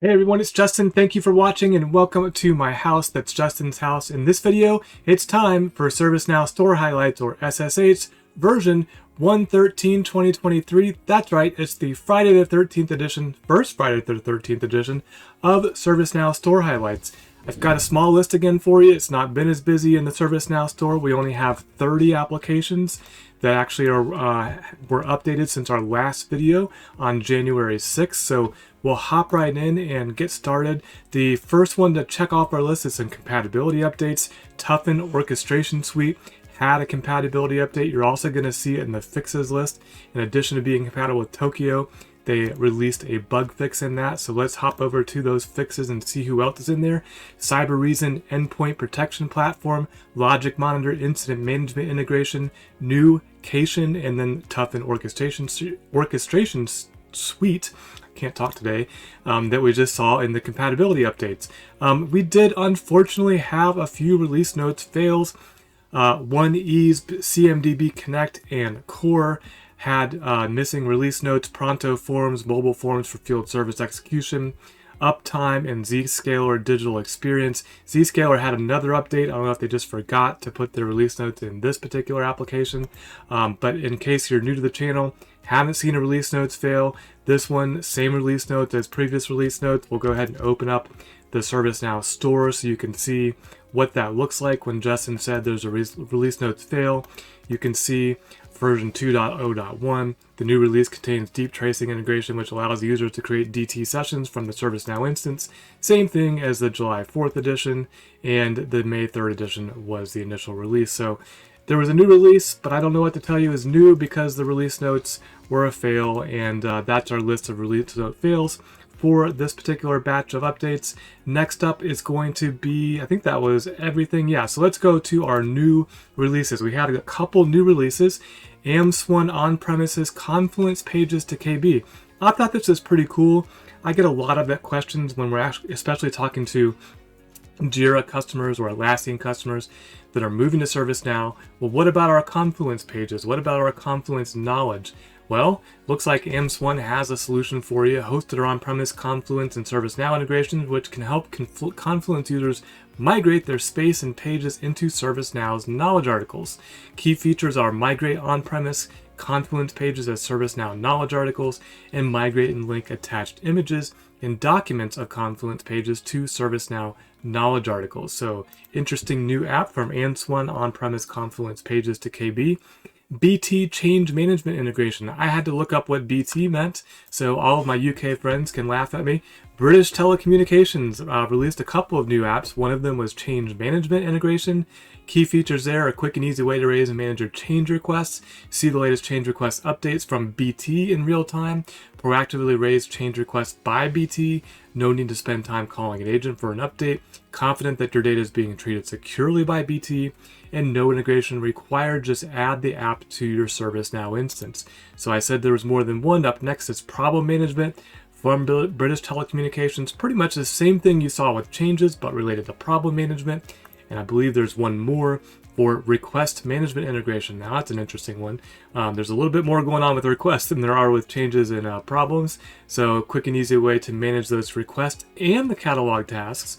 Hey everyone, it's Justin. Thank you for watching and welcome to my house. That's Justin's house. In this video, it's time for ServiceNow Store Highlights, or SSH, version 1.13.2023. That's right, it's the Friday the 13th edition, first Friday the 13th edition of ServiceNow Store Highlights. I've got a small list again for you. It's not been as busy in the ServiceNow Store. We only have 30 applications that actually were updated since our last video on January 6th. So we'll hop right in and get started. The first one to check off our list is some compatibility updates. Toughen Orchestration Suite had a compatibility update. You're also going to see it in the fixes list. In addition to being compatible with Tokyo, they released a bug fix in that. So let's hop over to those fixes and see who else is in there. Cyber Reason Endpoint Protection Platform, Logic Monitor Incident Management Integration, new Cation, and then Toughen Orchestration Suite. Can't talk today, that we just saw in the compatibility updates. We did unfortunately have a few release notes fails. 1E's CMDB Connect and Core had missing release notes. Pronto Forms, mobile forms for field service execution, Uptime, and Zscaler Digital Experience. Zscaler had another update. I don't know if they just forgot to put their release notes in this particular application, but in case you're new to the channel, haven't seen a release notes fail, this one, same release notes as previous release notes. We'll go ahead and open up the ServiceNow Store so you can see what that looks like. When Justin said there's a release notes fail, you can see version 2.0.1. The new release contains deep tracing integration, which allows users to create DT sessions from the ServiceNow instance. Same thing as the July 4th edition, and the May 3rd edition was the initial release. So there was a new release, but I don't know what to tell you is new because the release notes were a fail, and that's our list of release note fails for this particular batch of updates. Next up is going to be, I think that was everything. Yeah, so let's go to our new releases. We had a couple new releases. AMSONE OnPremise Confluence pages to KB. I thought this was pretty cool. I get a lot of that questions when we're actually, especially talking to Jira customers or Atlassian customers that are moving to ServiceNow. Well, what about our Confluence pages? What about our Confluence knowledge? Well, looks like AMSONE has a solution for you, hosted or on-premise Confluence and ServiceNow integrations, which can help Confluence users migrate their space and pages into ServiceNow's knowledge articles. Key features are migrate on-premise Confluence pages as ServiceNow knowledge articles, and migrate and link attached images and documents of Confluence pages to ServiceNow knowledge articles. So, interesting new app from AMSONE on-premise Confluence pages to KB. BT change management integration. I had to look up what BT meant, so all of my UK friends can laugh at me. British Telecommunications released a couple of new apps. One of them was change management integration. Key features there are a quick and easy way to raise and manage your change requests, see the latest change request updates from BT in real time, proactively raise change requests by BT, no need to spend time calling an agent for an update, confident that your data is being treated securely by BT, and no integration required. Just add the app to your ServiceNow instance. So I said there was more than one. Up next is problem management from British Telecommunications. Pretty much the same thing you saw with changes, but related to problem management. And I believe there's one more for request management integration. Now that's an interesting one. There's a little bit more going on with requests than there are with changes and problems. So quick and easy way to manage those requests and the catalog tasks.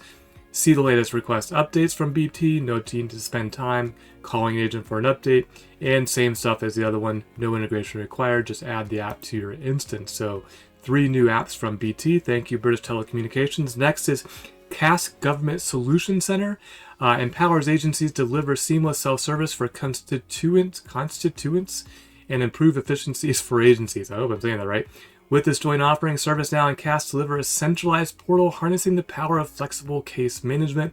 See the latest request updates from BT, no need to spend time calling an agent for an update, and same stuff as the other one, no integration required, just add the app to your instance. So 3 new apps from BT. Thank you, British Telecommunications. Next is Cask Government Solution Center. Empowers agencies to deliver seamless self-service for constituents and improve efficiencies for agencies. I hope I'm saying that right. With this joint offering, ServiceNow and Cask deliver a centralized portal harnessing the power of flexible case management.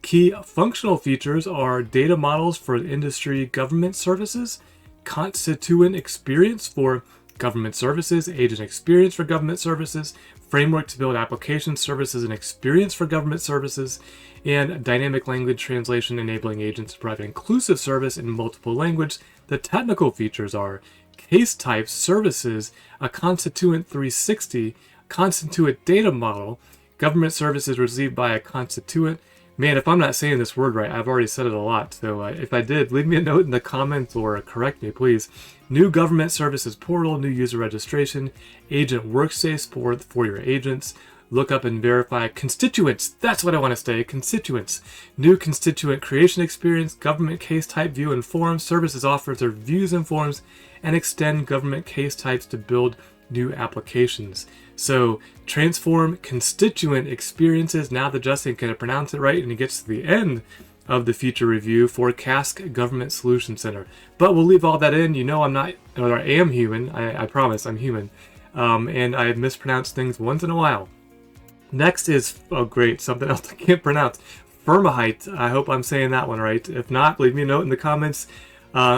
Key functional features are data models for industry government services, constituent experience for government services, agent experience for government services, framework to build application services and experience for government services, and dynamic language translation enabling agents to provide inclusive service in multiple languages. The technical features are case types, services, a constituent 360, constituent data model, government services received by a constituent. Man, if I'm not saying this word right, I've already said it a lot. So if I did, leave me a note in the comments or correct me, please. New government services portal, new user registration, agent workspace for your agents, look up and verify constituents. That's what I want to say, constituents. New constituent creation experience, government case type view and forms, services offers their views and forms, and extend government case types to build new applications. So transform constituent experiences. Now that Justin can pronounce it right and he gets to the end of the feature review for Cask Government Solution Center. But we'll leave all that in. You know I'm not, or I am human. I promise I'm human. And I mispronounce things once in a while. Next is, oh great, something else I can't pronounce. Firmahytte. I hope I'm saying that one right. If not, leave me a note in the comments.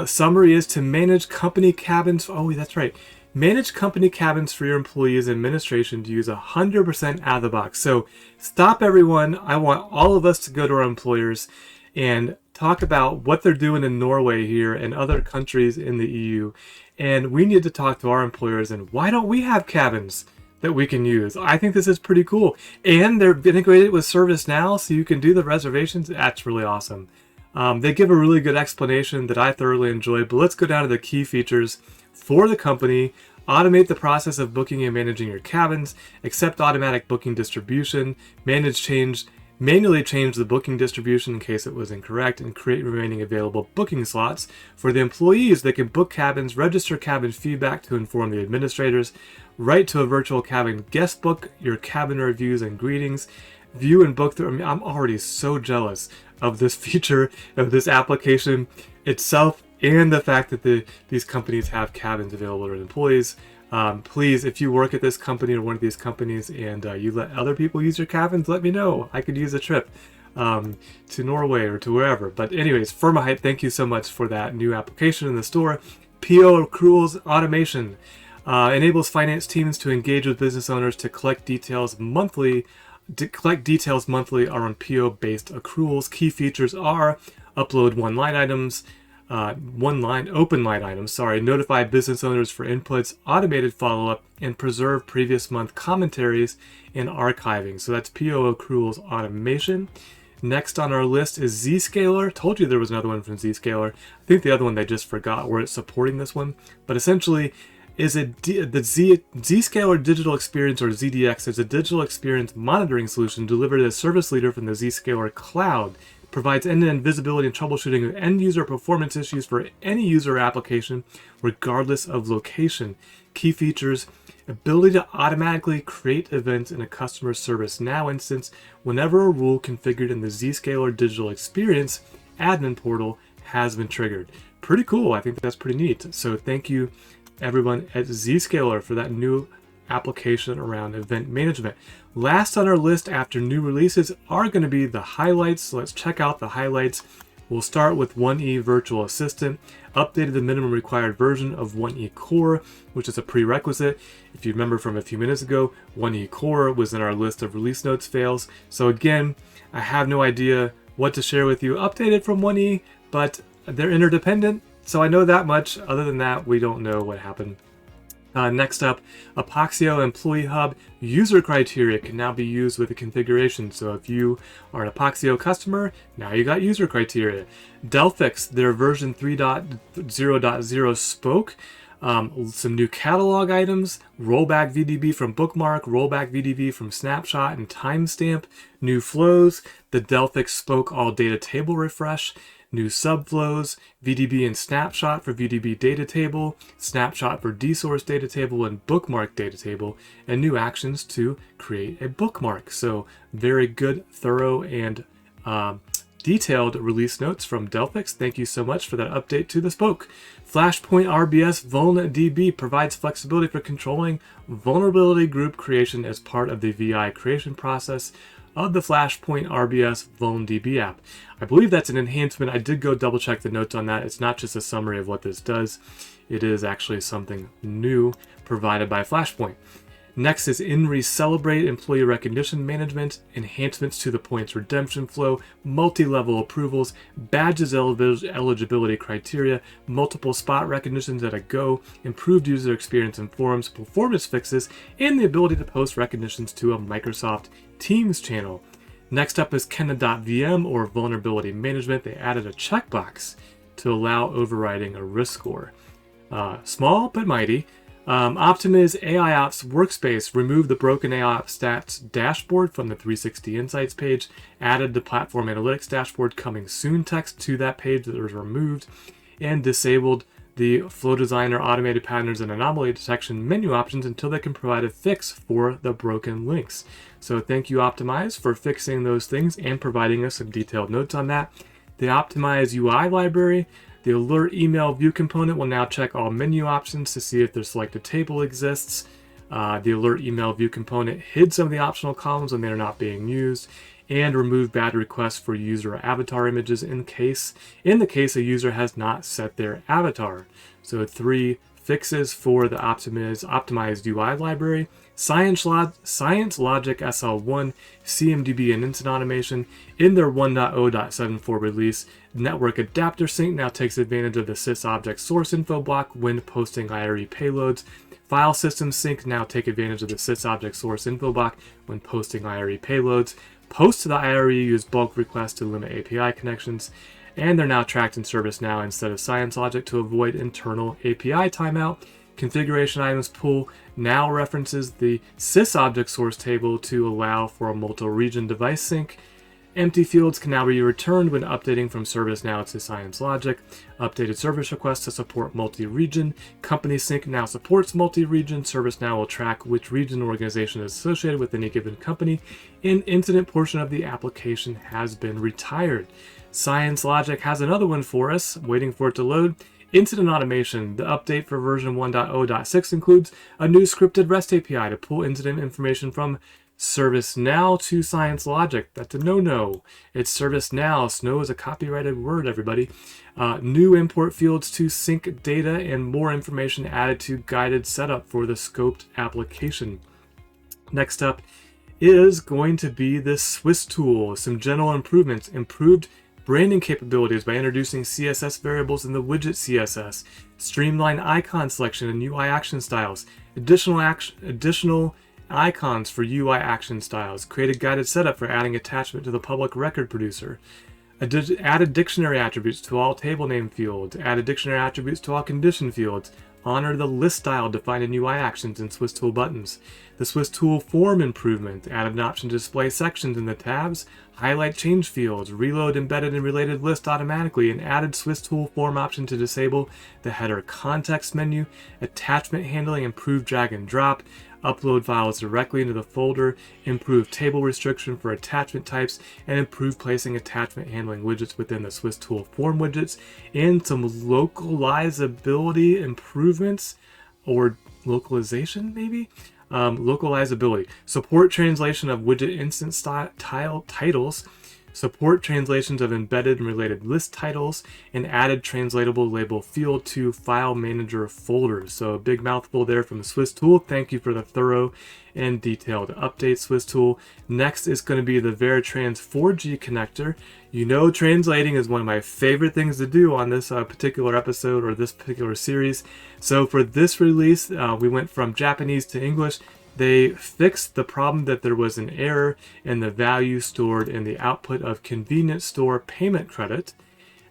Summary is to manage company cabins. Oh, that's right. Manage company cabins for your employees and administration to use 100% out of the box. So stop everyone. I want all of us to go to our employers and talk about what they're doing in Norway here and other countries in the EU. And we need to talk to our employers and why don't we have cabins that we can use? I think this is pretty cool. And they're integrated with ServiceNow so you can do the reservations. That's really awesome. They give a really good explanation that I thoroughly enjoyed, but let's go down to the key features for the company. Automate the process of booking and managing your cabins, accept automatic booking distribution, manually change the booking distribution in case it was incorrect, and create remaining available booking slots for the employees. They can book cabins, register cabin feedback to inform the administrators, write to a virtual cabin guest book your cabin reviews and greetings, view and book through. I mean, I'm already so jealous of this feature, of this application itself, and the fact that these companies have cabins available to their employees. Please, if you work at this company or one of these companies and you let other people use your cabins, let me know. I could use a trip to Norway or to wherever. But anyways, Firmahytte, thank you so much for that new application in the store. PO Accruals Automation enables finance teams to engage with business owners to collect details monthly. On PO-based accruals. Key features are upload open line items, notify business owners for inputs, automated follow-up, and preserve previous month commentaries and archiving. So that's PO Accruals Automation. Next on our list is Zscaler. Told you there was another one from Zscaler. I think the other one they just forgot where it's supporting this one. But essentially, is the Zscaler Digital Experience, or ZDX, is a digital experience monitoring solution delivered as service leader from the Zscaler cloud. Provides end-to-end visibility and troubleshooting of end-user performance issues for any user application, regardless of location. Key features: ability to automatically create events in a customer ServiceNow instance whenever a rule configured in the Zscaler Digital Experience admin portal has been triggered. Pretty cool. I think that's pretty neat. So thank you everyone at Zscaler for that new application around event management. Last on our list after new releases are going to be the highlights. So let's check out the highlights. We'll start with 1E Virtual Assistant. Updated the minimum required version of 1E Core, which is a prerequisite. If you remember from a few minutes ago, 1E Core was in our list of release notes fails. So again, I have no idea what to share with you. Updated from 1E, but they're interdependent. So I know that much. Other than that, we don't know what happened. Next up, Apaxio Employee Hub user criteria can now be used with the configuration. So if you are an Apaxio customer, now you got user criteria. Delphix, their version 3.0.0 spoke. Some new catalog items, rollback VDB from bookmark, rollback VDB from snapshot and timestamp, new flows, the Delphix spoke all data table refresh, new subflows, VDB and snapshot for VDB data table, snapshot for dsource data table and bookmark data table, and new actions to create a bookmark. So very good, thorough, and detailed release notes from Delphix. Thank you so much for that update to the spoke. Flashpoint RBS VulnDB provides flexibility for controlling vulnerability group creation as part of the VI creation process of the Flashpoint RBS VulnDB app. I believe that's an enhancement. I did go double check the notes on that. It's not just a summary of what this does. It is actually something new provided by Flashpoint. Next is INRI Celebrate Employee Recognition Management, enhancements to the points redemption flow, multi-level approvals, badges eligibility criteria, multiple spot recognitions at a go, improved user experience and forums, performance fixes, and the ability to post recognitions to a Microsoft Teams channel. Next up is Kena.VM, or Vulnerability Management. They added a checkbox to allow overriding a risk score. Small but mighty. OnPremise AIOps Workspace removed the broken AIOps stats dashboard from the 360 Insights page, added the Platform Analytics dashboard coming soon text to that page that was removed, and disabled the Flow Designer automated patterns and anomaly detection menu options until they can provide a fix for the broken links. So thank you, OnPremise, for fixing those things and providing us some detailed notes on that. The Optimize UI library, the alert email view component will now check all menu options to see if their selected table exists. The alert email view component hid some of the optional columns when they are not being used, and remove bad requests for user avatar images in the case a user has not set their avatar. So 3 fixes for the optimized UI library: Science Logic SL1, CMDB, and Incident Automation. In their 1.0.74 release, Network Adapter Sync now takes advantage of the sysobject source info block when posting IRE payloads. File System Sync now take advantage of the sysobject source info block when posting IRE payloads. Posts to the IRE use bulk requests to limit API connections, and they're now tracked in ServiceNow instead of Science Logic to avoid internal API timeout. Configuration items pool now references the sysobject source table to allow for a multi-region device sync. Empty fields can now be returned when updating from ServiceNow to Science Logic. Updated service requests to support multi-region. Company Sync now supports multi-region. ServiceNow will track which region or organization is associated with any given company. An incident portion of the application has been retired. Science Logic has another one for us, waiting for it to load. Incident Automation. The update for version 1.0.6 includes a new scripted REST API to pull incident information from ServiceNow to Science Logic. That's a no-no. It's ServiceNow. Snow is a copyrighted word, everybody. New import fields to sync data and more information added to guided setup for the scoped application. Next up is going to be the Swiss tool. Some general improvements. Improved branding capabilities by introducing CSS variables in the widget CSS. Streamlined icon selection and UI action styles. Additional icons for UI action styles. Created guided setup for adding attachment to the public record producer. Added dictionary attributes to all table name fields. Added dictionary attributes to all condition fields. Honor the list style defined in UI actions and Swiss tool buttons. The Swiss tool form improvement. Added an option to display sections in the tabs. Highlight change fields. Reload embedded and related list automatically. And added Swiss tool form option to disable the header context menu. Attachment handling. Improved drag and drop. Upload files directly into the folder, improve table restriction for attachment types, and improve placing attachment handling widgets within the Swiss tool form widgets, and some localizability improvements, or localization maybe? Localizability. Support translation of widget instance titles, support translations of embedded and related list titles, and added translatable label field to file manager folders. So a big mouthful there from the Swiss tool. Thank you for the thorough and detailed update, Swiss tool. Next is going to be the Veritrans 4G connector. You know, translating is one of my favorite things to do on this particular episode or this particular series. So for this release, we went from Japanese to English. They fixed the problem that there was an error in the value stored in the output of convenience store payment credit.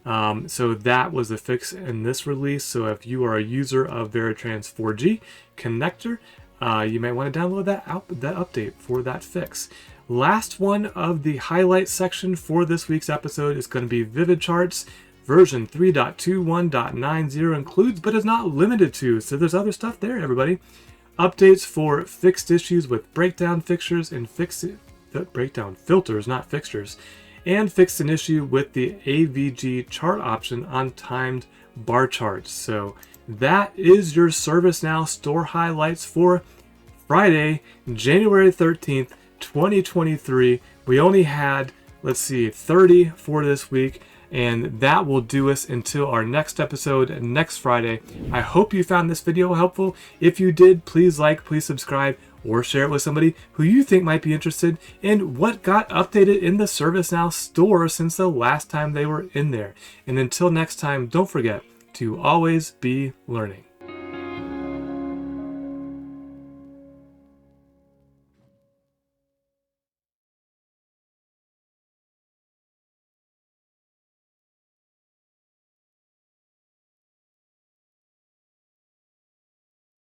So that was the fix in this release. So if you are a user of Veritrans 4G connector, you may want to download that update for that fix. Last one of the highlight section for this week's episode is going to be Vivid Charts. Version 3.21.90 includes, but is not limited to. So there's other stuff there, everybody. Updates for fixed issues with breakdown fixtures and breakdown filters, not fixtures, and fixed an issue with the AVG chart option on timed bar charts. So that is your ServiceNow Store highlights for Friday, January 13th, 2023. We only had, 30 for this week. And that will do us until our next episode next Friday. I hope you found this video helpful. If you did, please like, please subscribe, or share it with somebody who you think might be interested in what got updated in the ServiceNow Store since the last time they were in there. And until next time, don't forget to always be learning.